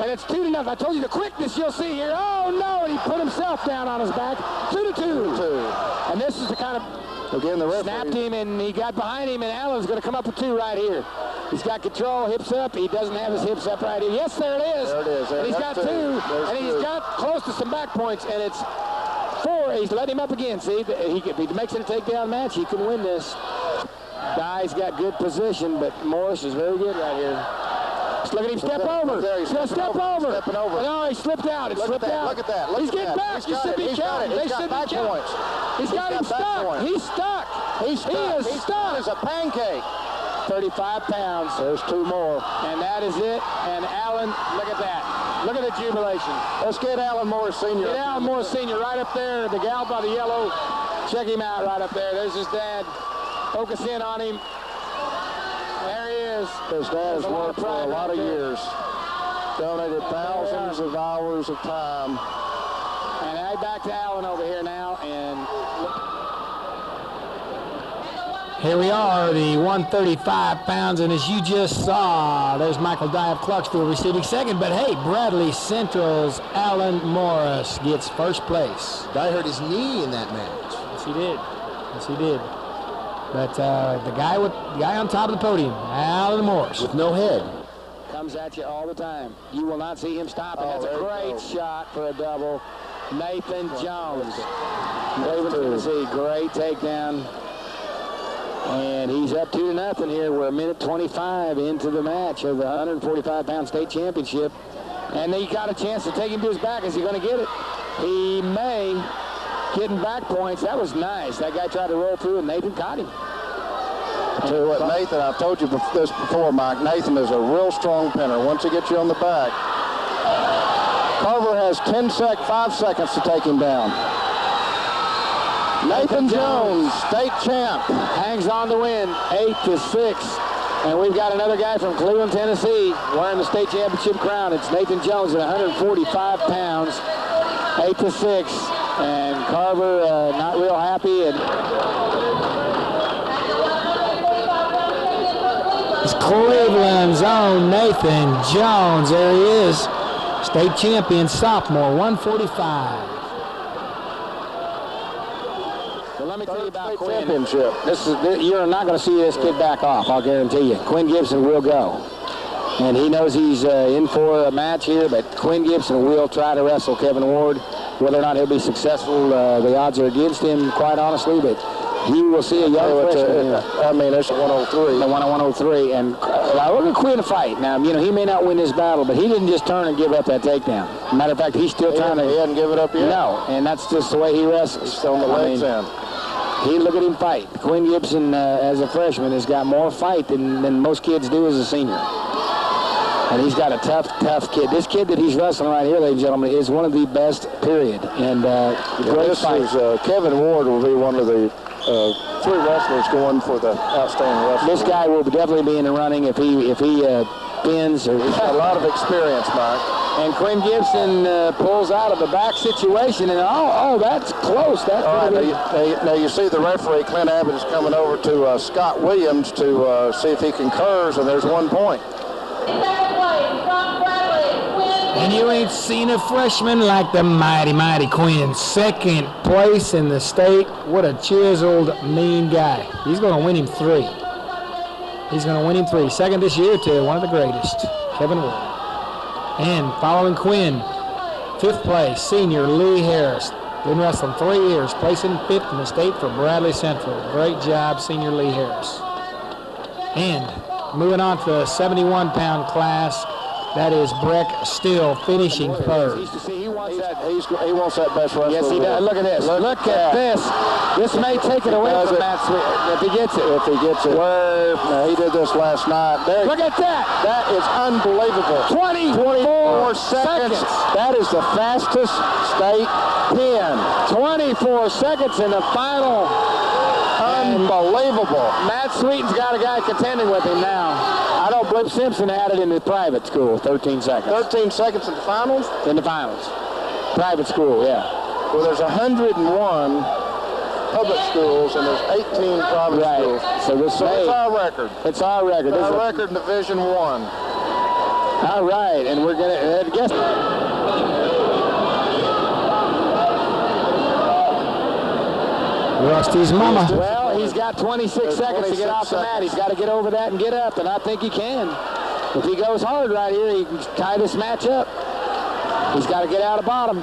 And it's 2-0. I told you the quickness you'll see here. Oh, no. And he put himself down on his back. 2-2. And this is the kind of... Again, the referee snapped him, and he got behind him, and Allen's going to come up with 2 right here. He's got control, hips up. He doesn't have his hips up right here. Yes, there it is. There it is. And he's got 2, and he's got close to some back points, and it's 4. He's let him up again. See, if he makes it a takedown match, he can win this. Dye's got good position, but Morris is very good right here. Just look at him step over. He's going to step over. Stepping over. No, he slipped out. It slipped out. Look at that. He's getting back. He's got it. They should be counting. He's got him stuck. He's stuck. He's stuck. He is stuck. He's a pancake. 35 pounds. There's 2 more. And that is it. And Allen, look at that. Look at the jubilation. Let's get Alan Moore Sr. Get Alan Moore Sr. right up there. The gal by the yellow. Check him out right up there. There's his dad. Focus in on him. There he is. His dad has worked for a lot of years. Donated thousands of hours of time. And right back to Allen over here now. And here we are, the 135 pounds, and as you just saw, there's Michael Dye of Clarksville receiving second, but hey, Bradley Central's Alan Morris gets first place. Dye hurt his knee in that match. Yes, he did. Yes, he did. But the guy on top of the podium, Alan Morris, with no head, comes at you all the time. You will not see him stopping. That's a great shot for a double. Nathan Jones. Great takedown. And he's up 2-0 here. We're a minute 25 into the match of the 145-pound state championship. And he got a chance to take him to his back. Is he going to get it? He may. Getting back points. That was nice. That guy tried to roll through, and Nathan caught him. I'll tell you what, Nathan, I've told you this before, Mike. Nathan is a real strong pinner once he gets you on the back. Carver has 5 seconds to take him down. Nathan Jones, state champ, hangs on to win 8-6. And we've got another guy from Cleveland, Tennessee, wearing the state championship crown. It's Nathan Jones at 145 pounds, 8-6. And Carver not real happy. And it's Cleveland's own Nathan Jones. There he is, state champion, sophomore, 145. Well, let me tell you about Quinn. You're not going to see this kid back off, I'll guarantee you. Quinn Gibson will go. And he knows he's in for a match here, but Quinn Gibson will try to wrestle Kevin Ward. Whether or not he'll be successful, the odds are against him, quite honestly, but he will see a young freshman. I mean, it's a 103. The 103, and look at Quinn fight. Now, you know, he may not win this battle, but he didn't just turn and give up that takedown. Matter of fact, he's still trying to. He hadn't given up yet? No, and that's just the way he wrestles. He's throwing the legs in. Look at him fight. Quinn Gibson, as a freshman, has got more fight than most kids do as a senior. And he's got a tough kid. This kid that he's wrestling right here, ladies and gentlemen, is one of the best, period. And great fight. Kevin Ward will be one of the 3 wrestlers going for the outstanding wrestler. This guy will definitely be in the running if he pins. He's got a lot of experience, Mike. And Quinn Gibson pulls out of the back situation, and that's close. That's all right. Now you see the referee, Clint Abbott, is coming over to Scott Williams to see if he concurs, and there's 1 point. And you ain't seen a freshman like the mighty Quinn. Second place in the state. What a chiseled, mean guy. He's going to win him 3. He's going to win him 3. Second this year to one of the greatest, Kevin Ward. And following Quinn, 5th place, senior Lee Harris. Been wrestling 3 years, placing 5th in the state for Bradley Central. Great job, senior Lee Harris. And moving on to the 71-pound class, that is Breck Still finishing third. He wants that best wrestler. Yes, he does. Look at this. Look at this. This may take it away from Matt Sweet if he gets it. If he gets it. Well, he did this last night. Look at that. That is unbelievable. 24 seconds. That is the fastest state pin. 24 seconds in the final. Unbelievable. Matt Sweeten's got a guy contending with him now. I don't believe Simpson had it in the private school, 13 seconds. 13 seconds in the finals? In the finals. Private school, yeah. Well, there's 101 public schools, and there's 18 private schools. So it's our record. It's our record. It's our record in Division I. All right, and we're going to guess. Rusty's mama. Well, he's got 26 seconds to get off the mat. He's got to get over that and get up, and I think he can. If he goes hard right here, he can tie this match up. He's got to get out of bottom.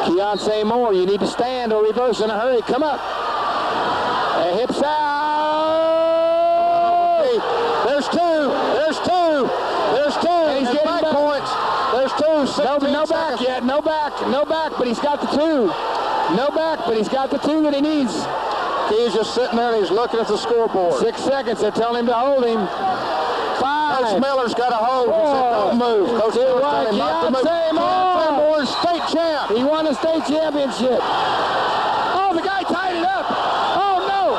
Keontae Moore, you need to stand or reverse in a hurry. Come up. Hips out. There's two. There's two. There's two. And he's getting back points. There's two. No back yet. No back. No back, but he's got the two. No back, but he's got the two that he needs. He's just sitting there and he's looking at the scoreboard. 6 seconds. They're telling him to hold him. 5. Coach Miller's got a hold. He said, don't move. Coach Miller's telling him not to move. Keontae Moore is state champ. He won a state championship. Oh, the guy tied it up. Oh, no.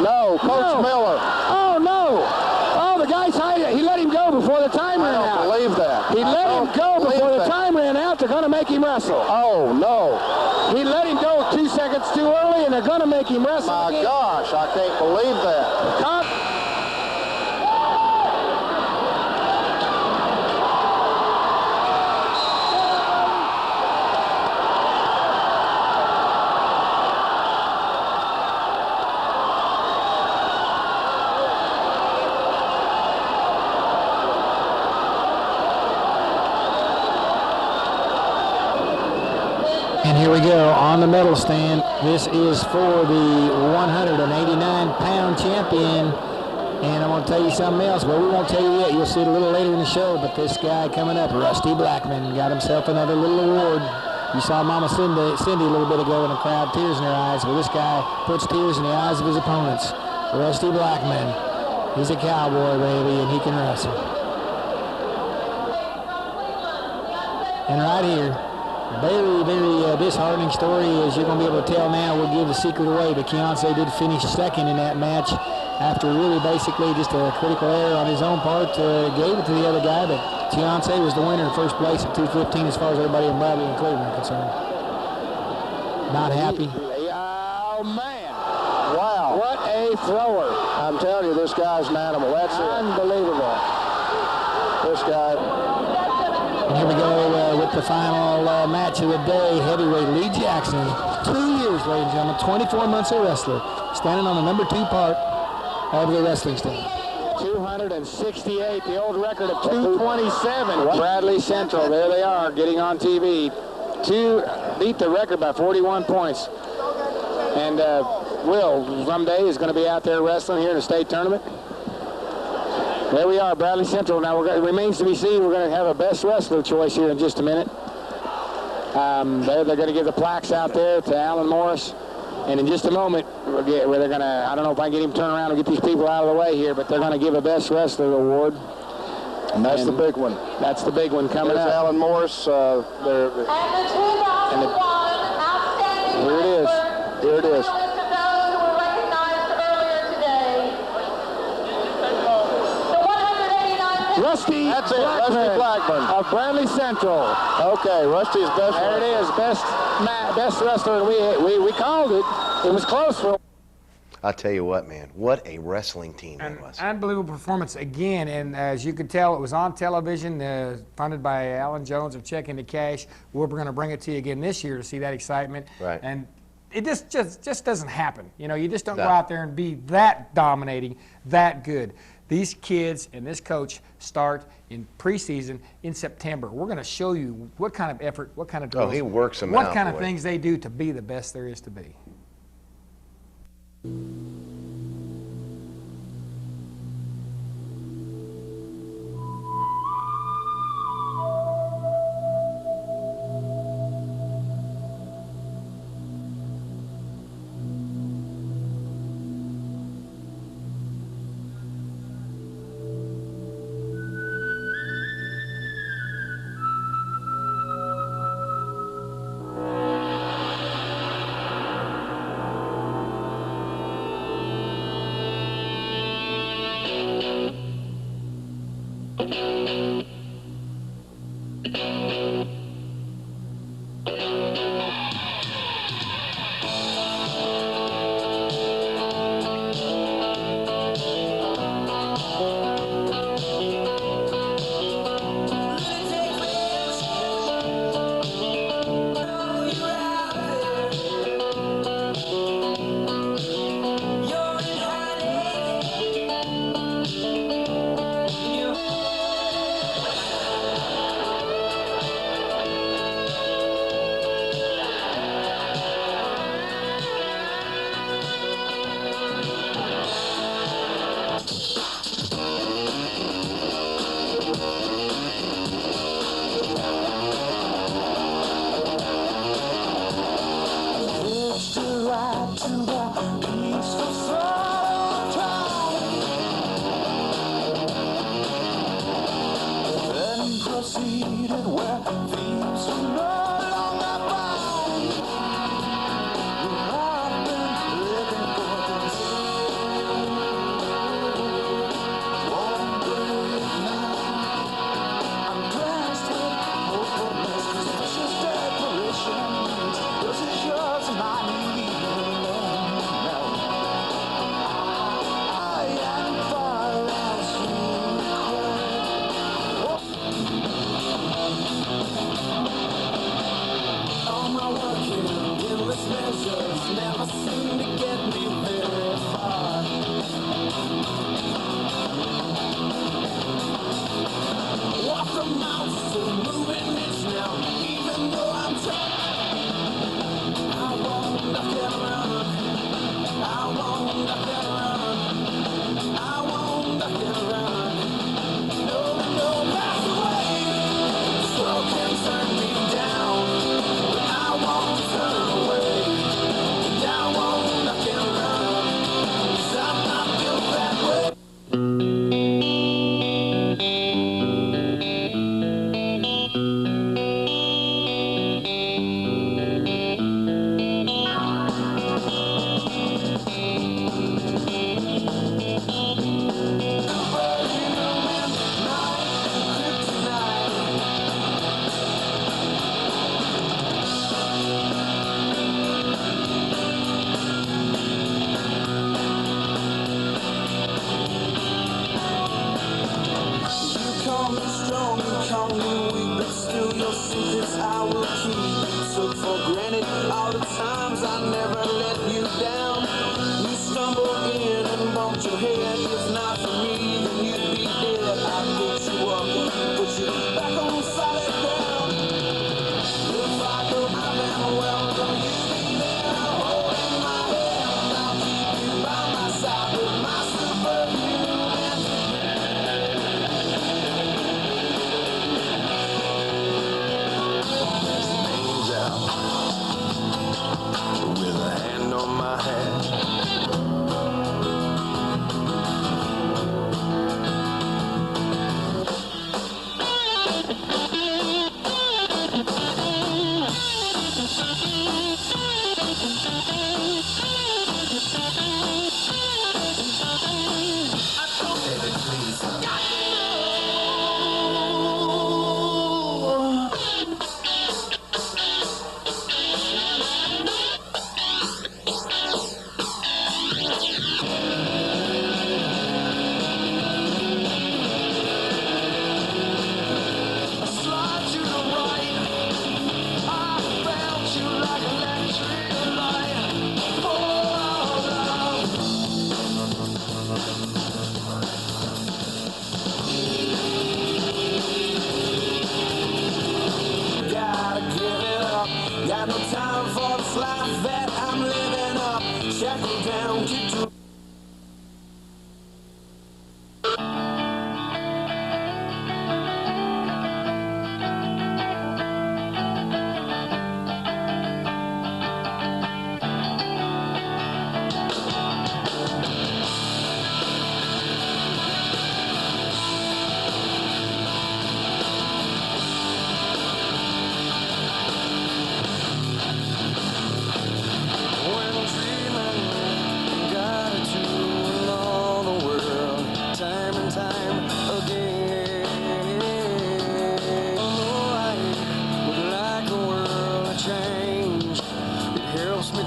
No, Coach Miller. Oh, no. Oh, the guy tied it. He let him go before the time ran out. I don't believe that. He let him go before the time ran out. They're going to make him wrestle. Oh, no. He let him go 2 seconds too early, and they're going to make him wrestle. My gosh, I can't believe that. And here we go on the medal stand. This is for the 189-pound champion. And I'm going to tell you something else. Well, we won't tell you yet. You'll see it a little later in the show. But this guy coming up, Rusty Blackman, got himself another little award. You saw Mama Cindy a little bit ago in the crowd, tears in her eyes. Well, this guy puts tears in the eyes of his opponents. Rusty Blackman. He's a cowboy, baby, and he can wrestle. And right here, very, very disheartening story, as you're going to be able to tell now. We'll give the secret away, but Keontae did finish second in that match after really basically just a critical error on his own part. Gave it to the other guy, but Keontae was the winner in first place at 2:15 as far as everybody in Bradley and Cleveland are concerned. Not happy. Oh, man. Wow. What a thrower. I'm telling you, this guy's an animal. That's unbelievable. This guy. And here we go with the final match of the day. Heavyweight Lee Jackson, 2 years, ladies and gentlemen, 24 months a wrestler, standing on the number 2 part of the wrestling stand. 268, the old record of 227. Bradley Central, there they are, getting on TV. Beat the record by 41 points. And Will, someday, is going to be out there wrestling here in the state tournament. There we are, Bradley Central. Now, it remains to be seen. We're going to have a best wrestler choice here in just a minute. They're going to give the plaques out there to Alan Morris. And in just a moment, where they're going to, I don't know if I can get him to turn around and get these people out of the way here, but they're going to give a best wrestler award. And that's the big one. That's the big one coming up. Alan Morris. And the 2001 Outstanding Here it is. Here it is. were recognized earlier today. The 189 Rusty That's it, Rusty Blackman. Of Bradley Central. Okay, Rusty's best There it is, best wrestler. We called it. It was close for. I'll tell you what, man, what a wrestling team it was. Unbelievable performance again, and as you could tell, it was on television, funded by Alan Jones of Check Into Cash. We're going to bring it to you again this year to see that excitement. Right. And it just doesn't happen. You know, you just don't go out there and be that dominating, that good. These kids and this coach start in preseason in September. We're going to show you what kind of effort, what kind of drills, he works them what out, kind of boy. things they do to be the best there is to be. all the times I never let you down. You stumbled in and bumped your head. If not for me, then you'd be dead. I picked you up, put you back on solid ground. If I go out and welcome you be there, holding my hand. I'll keep you by my side with my superhuman. Angel with a hand on my head. Got no time for this life that I'm living up. Shackle down, get to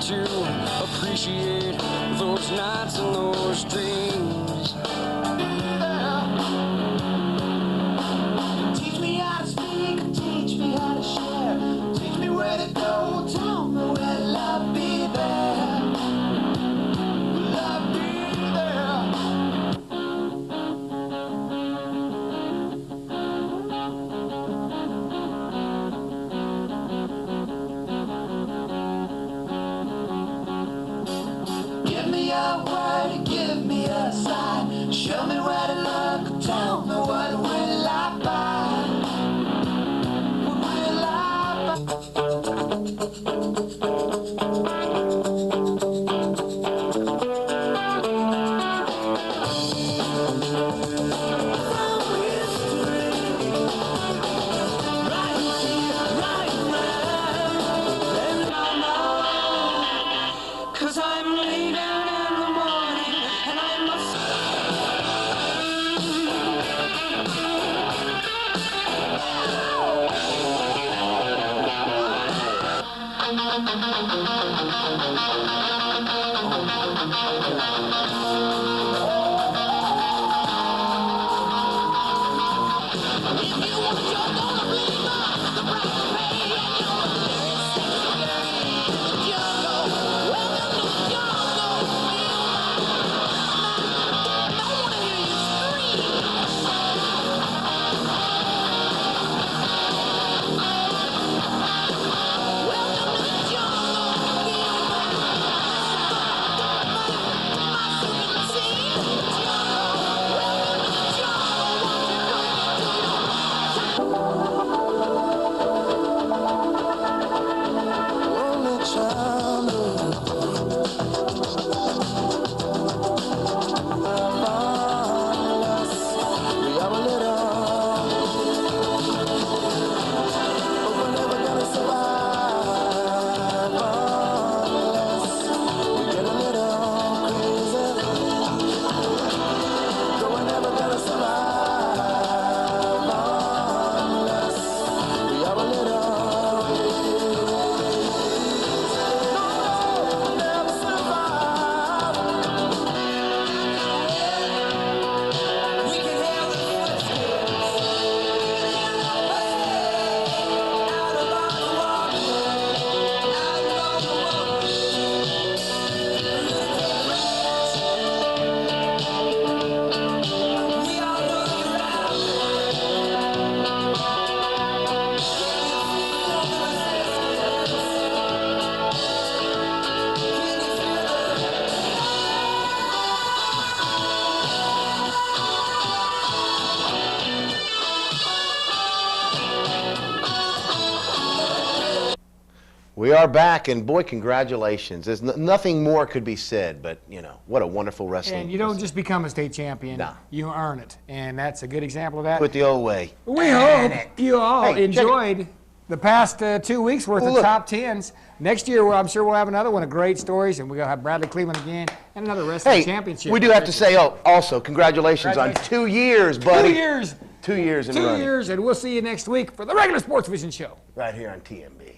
to appreciate those nights and those dreams. Teach me how to speak, teach me how to share. Teach me where to go, tell me where love be there. Love be there. Give me a word, give me a sign. Show me where to look, tell me what will I find. What will I Cause I'm leaving in the morning and I must We are back, and boy, congratulations. There's nothing more could be said, but, you know, what a wonderful wrestling. And you don't just become a state champion. No. You earn it, and that's a good example of that. Put the old way. We hope you all enjoyed the past 2 weeks worth of top 10s. Next year, I'm sure we'll have another one of great stories, and we're going to have Bradley Cleveland again and another wrestling championship. We do have to say, also, congratulations on 2 years, buddy. 2 years. 2 years in 2 running. years, and we'll see you next week for the regular Sports Vision show. Right here on TMB.